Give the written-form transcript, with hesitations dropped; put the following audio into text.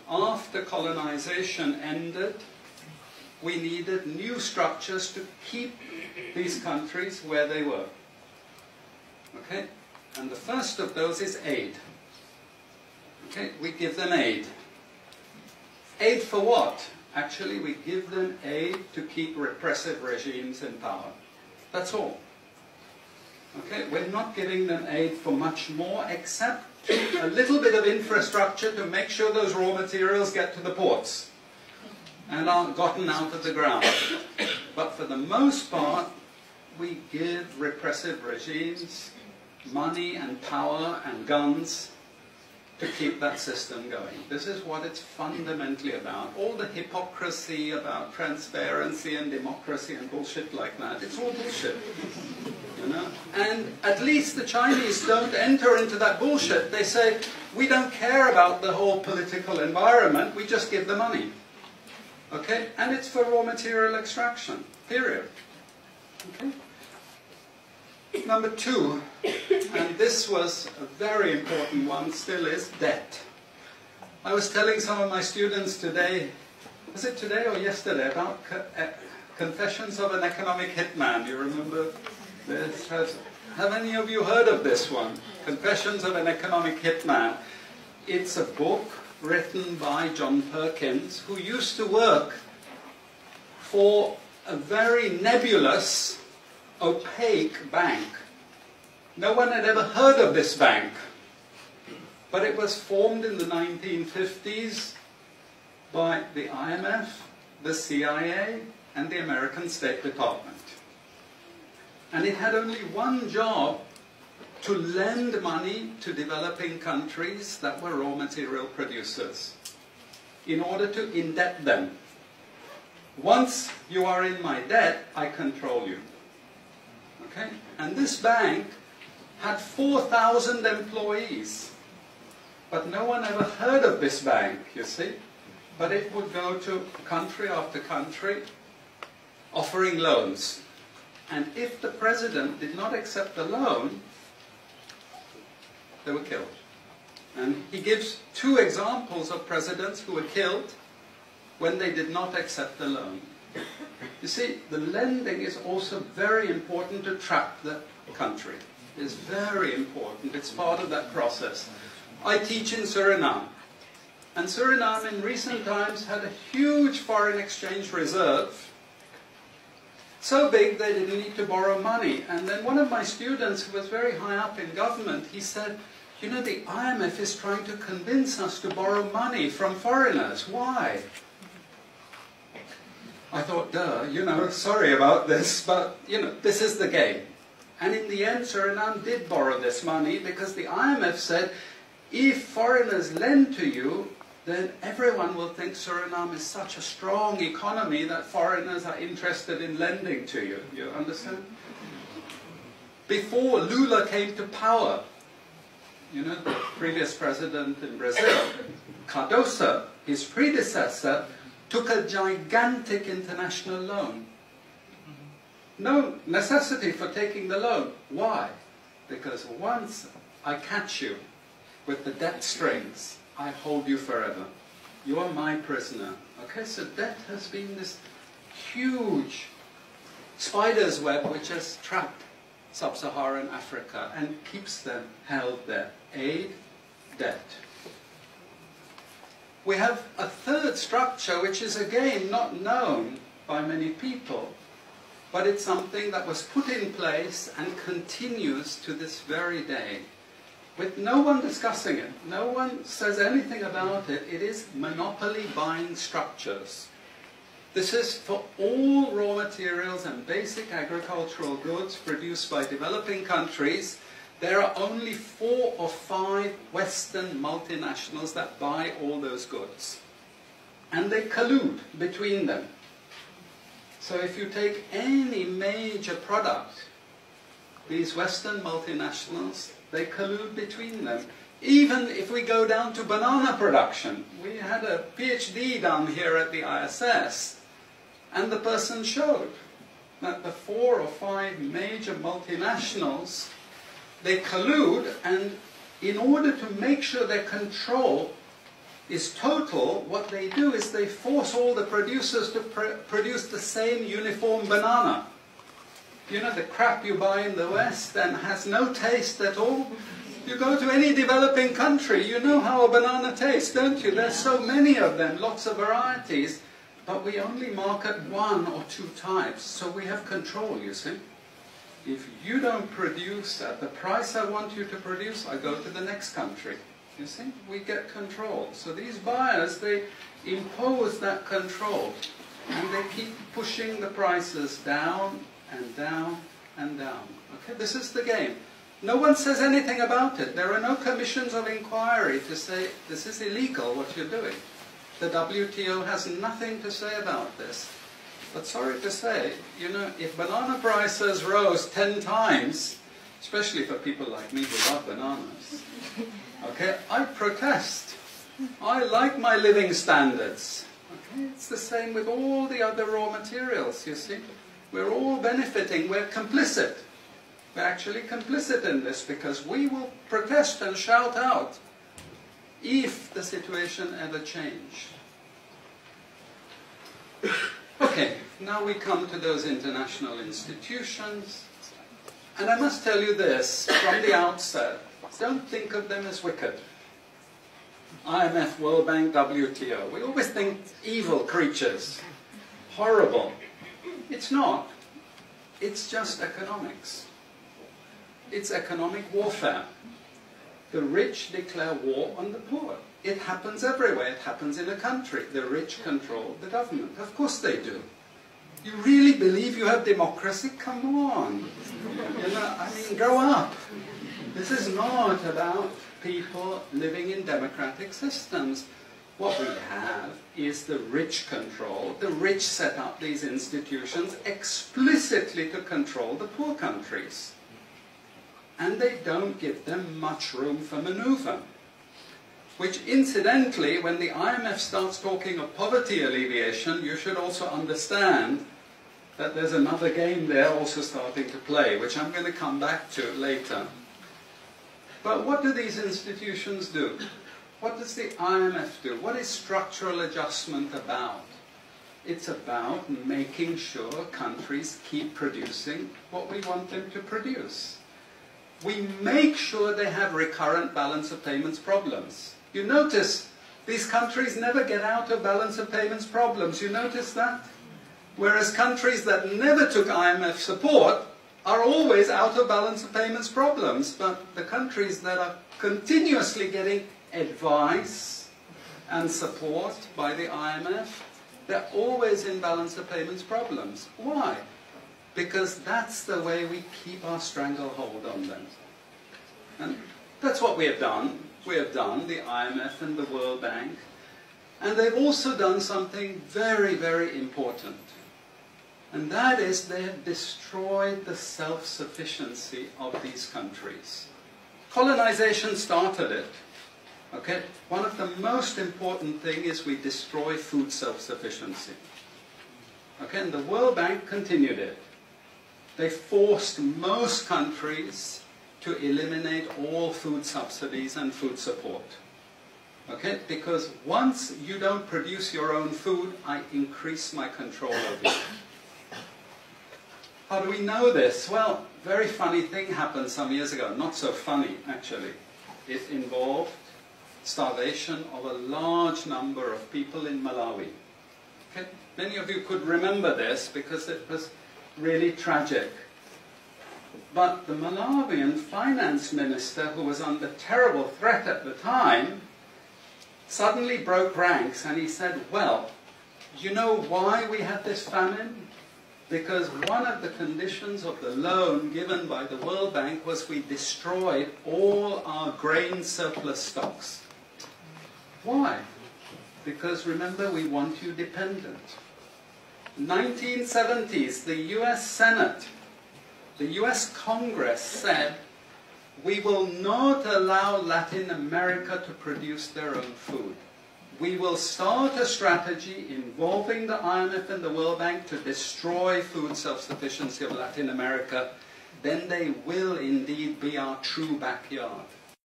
after colonization ended, we needed new structures to keep these countries where they were. Okay? And the first of those is aid. Okay? We give them aid. Aid for what? Actually, we give them aid to keep repressive regimes in power. That's all. Okay? We're not giving them aid for much more, except a little bit of infrastructure to make sure those raw materials get to the ports and are gotten out of the ground. But for the most part, we give repressive regimes money and power and guns to keep that system going. This is what it's fundamentally about. All the hypocrisy about transparency and democracy and bullshit like that, it's all bullshit. You know? And at least the Chinese don't enter into that bullshit. They say, we don't care about the whole political environment, we just give the money. Okay? And it's for raw material extraction, period. Okay? Number two, and this was a very important one, still is, debt. I was telling some of my students today, was it today or yesterday, about Confessions of an Economic Hitman. You remember this? Have any of you heard of this one? Confessions of an Economic Hitman. It's a book written by John Perkins, who used to work for a very nebulous, opaque bank. No one had ever heard of this bank, but it was formed in the 1950s by the IMF, the CIA, and the American State Department. And it had only one job: to lend money to developing countries that were raw material producers in order to indebt them. Once you are in my debt, I control you. Okay? And this bank had 4,000 employees. But no one ever heard of this bank, you see. But it would go to country after country offering loans. And if the president did not accept the loan, they were killed. And he gives two examples of presidents who were killed when they did not accept the loan. You see, the lending is also very important to trap the country. It's very important. It's part of that process. I teach in Suriname. And Suriname in recent times had a huge foreign exchange reserve. So big they didn't need to borrow money. And then one of my students, who was very high up in government, he said, you know, the IMF is trying to convince us to borrow money from foreigners. Why? I thought, duh, you know, sorry about this, but, you know, this is the game. And in the end, Suriname did borrow this money because the IMF said, if foreigners lend to you, then everyone will think Suriname is such a strong economy that foreigners are interested in lending to you. You understand? Before Lula came to power, you know, the previous president in Brazil, Cardoso, his predecessor, took a gigantic international loan. No necessity for taking the loan. Why? Because once I catch you with the debt strings, I hold you forever. You are my prisoner. Okay, so debt has been this huge spider's web which has trapped sub-Saharan Africa and keeps them held there. Aid, debt. We have a third structure which is again not known by many people, but it's something that was put in place and continues to this very day, with no one discussing it. No one says anything about it. It is monopoly buying structures. This is for all raw materials and basic agricultural goods produced by developing countries. There are only 4 or 5 Western multinationals that buy all those goods. And they collude between them. So if you take any major product, these Western multinationals, they collude between them. Even if we go down to banana production, we had a PhD down here at the ISS, and the person showed that the 4 or 5 major multinationals, they collude, and in order to make sure they control is total, what they do is they force all the producers to produce the same uniform banana. You know, the crap you buy in the West and has no taste at all. You go to any developing country, you know how a banana tastes, don't you? There's so many of them, lots of varieties, but we only market 1 or 2 types, so we have control, you see. If you don't produce at the price I want you to produce, I go to the next country. You see, we get control. So these buyers, they impose that control, and they keep pushing the prices down and down and down. Okay, this is the game. No one says anything about it. There are no commissions of inquiry to say, this is illegal, what you're doing. The WTO has nothing to say about this. But sorry to say, you know, if banana prices rose 10 times, especially for people like me who love bananas, okay, I protest. I like my living standards. Okay, it's the same with all the other raw materials, you see. We're all benefiting, we're complicit. We're actually complicit in this because we will protest and shout out if the situation ever changed. Okay, now we come to those international institutions. And I must tell you this, from the outset, don't think of them as wicked. IMF, World Bank, WTO. We always think evil creatures, horrible. It's not. It's just economics. It's economic warfare. The rich declare war on the poor. It happens everywhere. It happens in a country. The rich control the government. Of course they do. You really believe you have democracy? Come on. You know, I mean, grow up. This is not about people living in democratic systems. What we have is the rich control. The rich set up these institutions explicitly to control the poor countries. And they don't give them much room for maneuver. Which incidentally, when the IMF starts talking of poverty alleviation, you should also understand that there's another game there also starting to play, which I'm going to come back to later. But what do these institutions do? What does the IMF do? What is structural adjustment about? It's about making sure countries keep producing what we want them to produce. We make sure they have recurrent balance of payments problems. You notice these countries never get out of balance of payments problems. You notice that? Whereas countries that never took IMF support are always out of balance of payments problems. But the countries that are continuously getting advice and support by the IMF, they're always in balance of payments problems. Why? Because that's the way we keep our stranglehold on them. And that's what we have done. We have done, the IMF and the World Bank. And they've also done something very, very important. And that is they have destroyed the self-sufficiency of these countries. Colonization started it. Okay? One of the most important things is we destroy food self-sufficiency. Okay? And the World Bank continued it. They forced most countries to eliminate all food subsidies and food support. Okay? Because once you don't produce your own food, I increase my control over you. How do we know this? Well, very funny thing happened some years ago. Not so funny, actually. It involved starvation of a large number of people in Malawi. Okay? Many of you could remember this because it was really tragic. But the Malawian finance minister, who was under terrible threat at the time, suddenly broke ranks and he said, well, you know why we had this famine? Because one of the conditions of the loan given by the World Bank was we destroyed all our grain surplus stocks. Why? Because remember, we want you dependent. 1970s, the US Senate, the US Congress said, we will not allow Latin America to produce their own food. We will start a strategy involving the IMF and the World Bank to destroy food self-sufficiency of Latin America. Then they will indeed be our true backyard.